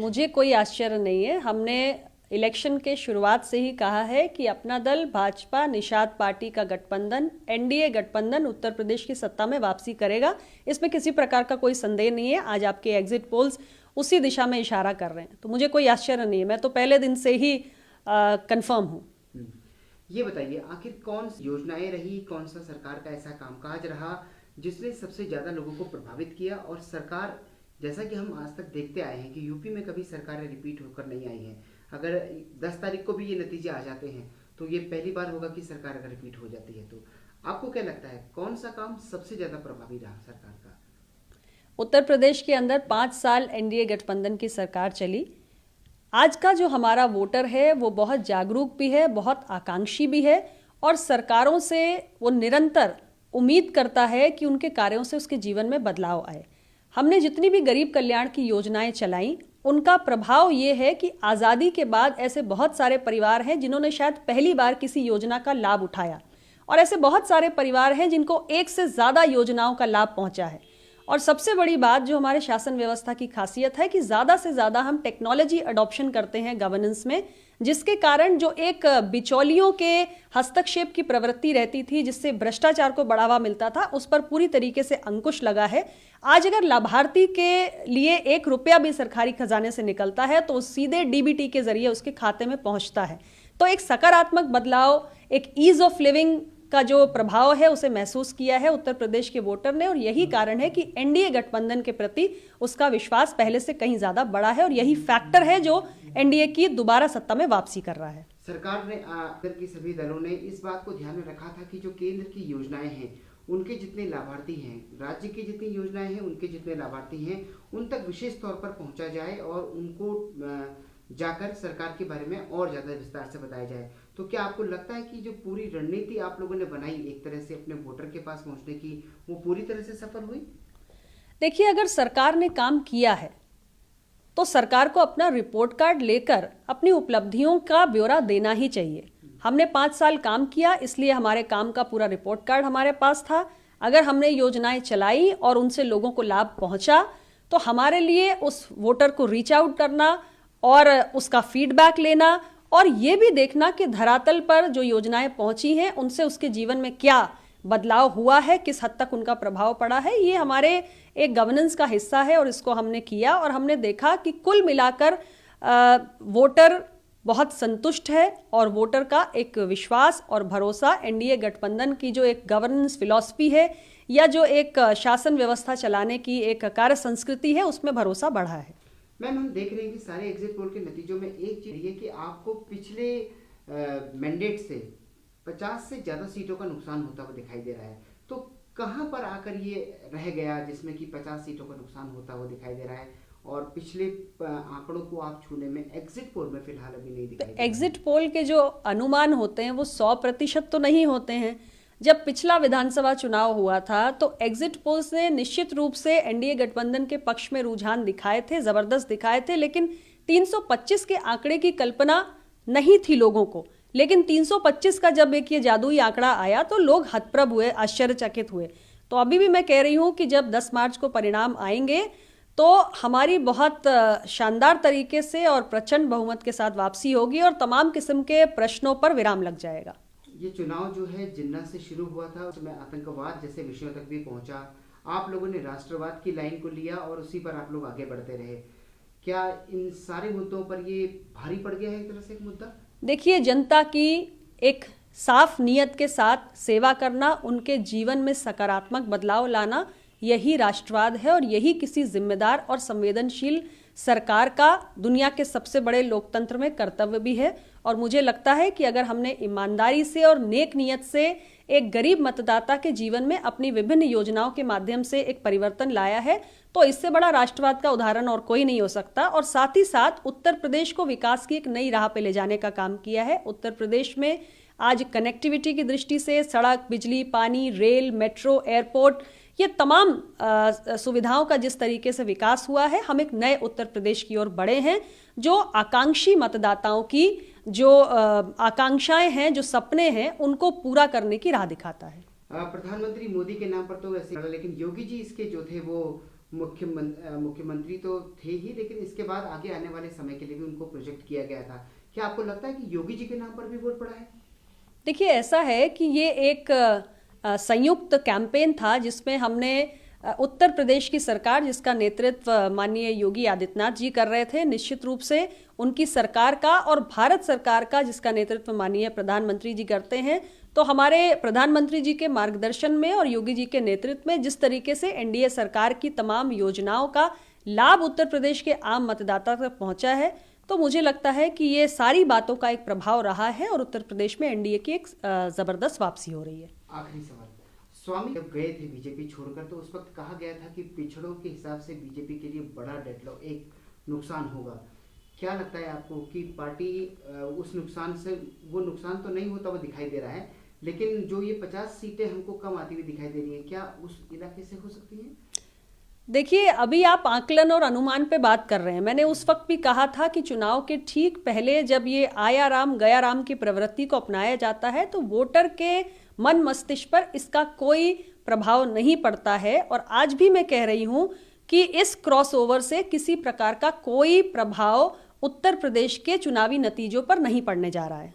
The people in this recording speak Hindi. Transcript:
मुझे कोई आश्चर्य नहीं है। हमने इलेक्शन के शुरुआत से ही कहा है कि अपना दल भाजपा निषाद पार्टी का गठबंधन, एनडीए गठबंधन उत्तर प्रदेश की सत्ता में वापसी करेगा। इसमें किसी प्रकार का कोई संदेह नहीं है। आज आपके एग्जिट पोल्स उसी दिशा में इशारा कर रहे हैं, तो मुझे कोई आश्चर्य नहीं है। मैं तो पहले दिन से ही कंफर्म हूँ। ये बताइए, आखिर कौन सी योजनाएं रही, कौन सा सरकार का ऐसा कामकाज रहा जिसने सबसे ज्यादा लोगों को प्रभावित किया? और सरकार, जैसा कि हम आज तक देखते आए हैं कि यूपी में कभी सरकारें रिपीट होकर नहीं आई हैं। अगर 10 तारीख को भी ये नतीजे आ जाते हैं तो ये पहली बार होगा कि सरकार अगर रिपीट हो जाती है। तो आपको क्या लगता है कौन सा काम सबसे ज्यादा प्रभावी रहा सरकार का? उत्तर प्रदेश के अंदर 5 साल एनडीए गठबंधन की सरकार चली। आज का जो हमारा वोटर है वो बहुत जागरूक भी है, बहुत आकांक्षी भी है, और सरकारों से वो निरंतर उम्मीद करता है कि उनके कार्यों से उसके जीवन में बदलाव आए। हमने जितनी भी गरीब कल्याण की योजनाएं चलाई, उनका प्रभाव ये है कि आज़ादी के बाद ऐसे बहुत सारे परिवार हैं जिन्होंने शायद पहली बार किसी योजना का लाभ उठाया, और ऐसे बहुत सारे परिवार हैं जिनको एक से ज़्यादा योजनाओं का लाभ पहुंचा है। और सबसे बड़ी बात जो हमारे शासन व्यवस्था की खासियत है कि ज़्यादा से ज़्यादा हम टेक्नोलॉजी अडॉप्शन करते हैं गवर्नेंस में, जिसके कारण जो एक बिचौलियों के हस्तक्षेप की प्रवृत्ति रहती थी, जिससे भ्रष्टाचार को बढ़ावा मिलता था, उस पर पूरी तरीके से अंकुश लगा है। आज अगर लाभार्थी के लिए 1 रुपया भी सरकारी खजाने से निकलता है तो सीधे डीबीटी के जरिए उसके खाते में पहुंचता है। तो एक सकारात्मक बदलाव, एक ईज ऑफ लिविंग का जो प्रभाव है उसे महसूस किया है उत्तर प्रदेश के वोटर ने, और यही कारण है कि एनडीए गठबंधन के प्रति उसका विश्वास पहले से कहीं ज्यादा बड़ा है, और यही फैक्टर है जो एनडीए की दोबारा सत्ता में वापसी कर रहा है। सरकार ने आकर के सभी दलों ने इस बात को ध्यान में रखा था कि जो केंद्र की योजनाएं हैं उनके जितने लाभार्थी हैं, राज्य की जितनी योजनाएं हैं उनके जितने लाभार्थी हैं, उन तक विशेष तौर पर पहुंचा जाए और उनको जाकर सरकार के बारे में और ज्यादा विस्तार से बताया जाए। तो क्या आपको लगता है कि जो पूरी रणनीति आप लोगों ने बनाई एक तरह से अपने वोटर के पास पहुंचने की, वो पूरी तरह से सफल हुई? देखिए, अगर सरकार ने काम किया है तो सरकार को अपना रिपोर्ट कार्ड लेकर अपनी उपलब्धियों का ब्यौरा देना ही चाहिए। हमने 5 साल काम किया, इसलिए हमारे काम का पूरा रिपोर्ट कार्ड हमारे पास था। अगर हमने योजनाएं चलाई और उनसे लोगों को लाभ पहुंचा, तो हमारे लिए उस वोटर को रीच आउट करना और उसका फीडबैक लेना और ये भी देखना कि धरातल पर जो योजनाएं पहुंची हैं उनसे उसके जीवन में क्या बदलाव हुआ है, किस हद तक उनका प्रभाव पड़ा है, ये हमारे एक गवर्नेंस का हिस्सा है। और इसको हमने किया और हमने देखा कि कुल मिलाकर वोटर बहुत संतुष्ट है, और वोटर का एक विश्वास और भरोसा एनडीए गठबंधन की जो एक गवर्नेंस फिलॉसफी है या जो एक शासन व्यवस्था चलाने की एक कार्य संस्कृति है, उसमें भरोसा बढ़ा है। मैम, हम देख रहे हैं कि सारे एग्जिट पोल के नतीजों में एक चीज ये कि आपको पिछले मैंडेट से 50 से ज्यादा सीटों का नुकसान होता हुआ दिखाई दे रहा है। तो कहां पर आकर ये रह गया जिसमें कि 50 सीटों का नुकसान होता हुआ दिखाई दे रहा है, और पिछले आंकड़ों को आप छूने में एग्जिट पोल में फिलहाल अभी नहीं दिखाई दे रहा है? एग्जिट पोल के जो अनुमान होते हैं वो 100% तो नहीं होते हैं। जब पिछला विधानसभा चुनाव हुआ था तो एग्जिट पोल्स ने निश्चित रूप से एनडीए गठबंधन के पक्ष में रुझान दिखाए थे, जबरदस्त दिखाए थे, लेकिन 325 के आंकड़े की कल्पना नहीं थी लोगों को। लेकिन 325 का जब एक ये जादुई आंकड़ा आया तो लोग हतप्रभ हुए, आश्चर्यचकित हुए। तो अभी भी मैं कह रही हूं कि जब 10 मार्च को परिणाम आएंगे तो हमारी बहुत शानदार तरीके से और प्रचंड बहुमत के साथ वापसी होगी और तमाम किस्म के प्रश्नों पर विराम लग जाएगा। ये चुनाव जो है जिन्ना से शुरू हुआ था, उसमें आतंकवाद जैसे विषयों तक भी पहुंचा। आप लोगों ने राष्ट्रवाद की लाइन को लिया और उसी पर आप लोग आगे बढ़ते रहे। क्या इन सारे मुद्दों पर ये भारी पड़ गया है एक तरह से एक मुद्दा? देखिए, जनता की एक साफ नियत के साथ सेवा करना, उनके जीवन में सकारात्मक बदलाव लाना, यही राष्ट्रवाद है और यही किसी जिम्मेदार और संवेदनशील सरकार का दुनिया के सबसे बड़े लोकतंत्र में कर्तव्य भी है। और मुझे लगता है कि अगर हमने ईमानदारी से और नेक नियत से एक गरीब मतदाता के जीवन में अपनी विभिन्न योजनाओं के माध्यम से एक परिवर्तन लाया है, तो इससे बड़ा राष्ट्रवाद का उदाहरण और कोई नहीं हो सकता। और साथ ही साथ उत्तर प्रदेश को विकास की एक नई राह पे ले जाने का काम किया है। उत्तर प्रदेश में आज कनेक्टिविटी की दृष्टि से सड़क, बिजली, पानी, रेल, मेट्रो, एयरपोर्ट, ये तमाम सुविधाओं का जिस तरीके से विकास हुआ है, हम एक नए उत्तर प्रदेश की ओर बढ़े हैं, जो आकांक्षी मतदाताओं की जो आकांक्षाएं हैं, जो सपने हैं, उनको पूरा करने की राह दिखाता है। प्रधानमंत्री मोदी के नाम पर तो वैसे, लेकिन योगी जी इसके जो थे वो मुख्यमंत्री तो थे ही, लेकिन इसके बाद आगे आने वाले समय के लिए भी उनको प्रोजेक्ट किया गया था। क्या आपको लगता है कि योगी जी के नाम पर भी वोट पड़ा है? देखिए, ऐसा है कि ये एक संयुक्त कैंपेन था जिसमें हमने उत्तर प्रदेश की सरकार, जिसका नेतृत्व माननीय योगी आदित्यनाथ जी कर रहे थे, निश्चित रूप से उनकी सरकार का, और भारत सरकार का जिसका नेतृत्व माननीय प्रधानमंत्री जी करते हैं। तो हमारे प्रधानमंत्री जी के मार्गदर्शन में और योगी जी के नेतृत्व में जिस तरीके से एनडीए सरकार की तमाम योजनाओं का लाभ उत्तर प्रदेश के आम मतदाता तक पहुंचा है, तो मुझे लगता है कि ये सारी बातों का एक प्रभाव रहा है और उत्तर प्रदेश में एनडीए की एक जबरदस्त वापसी हो रही है। आखिरी सवाल, स्वामी जब गए थे बीजेपी छोड़कर, तो उस वक्त कहा गया था कि पिछड़ों के हिसाब से बीजेपी के लिए बड़ा डेडलॉक, एक नुकसान होगा। क्या लगता है आपको कि पार्टी उस नुकसान से, वो नुकसान तो नहीं होता हुआ दिखाई दे रहा है, लेकिन जो ये 50 सीटें हमको कम आती हुई दिखाई दे रही है, क्या उस इलाके से हो सकती हैं? देखिए, अभी आप आकलन और अनुमान पे बात कर रहे हैं। मैंने उस वक्त भी कहा था कि चुनाव के ठीक पहले जब ये आया राम गया राम की प्रवृत्ति को अपनाया जाता है तो वोटर के मन मस्तिष्क पर इसका कोई प्रभाव नहीं पड़ता है। और आज भी मैं कह रही हूं कि इस क्रॉसओवर से किसी प्रकार का कोई प्रभाव उत्तर प्रदेश के चुनावी नतीजों पर नहीं पड़ने जा रहा है।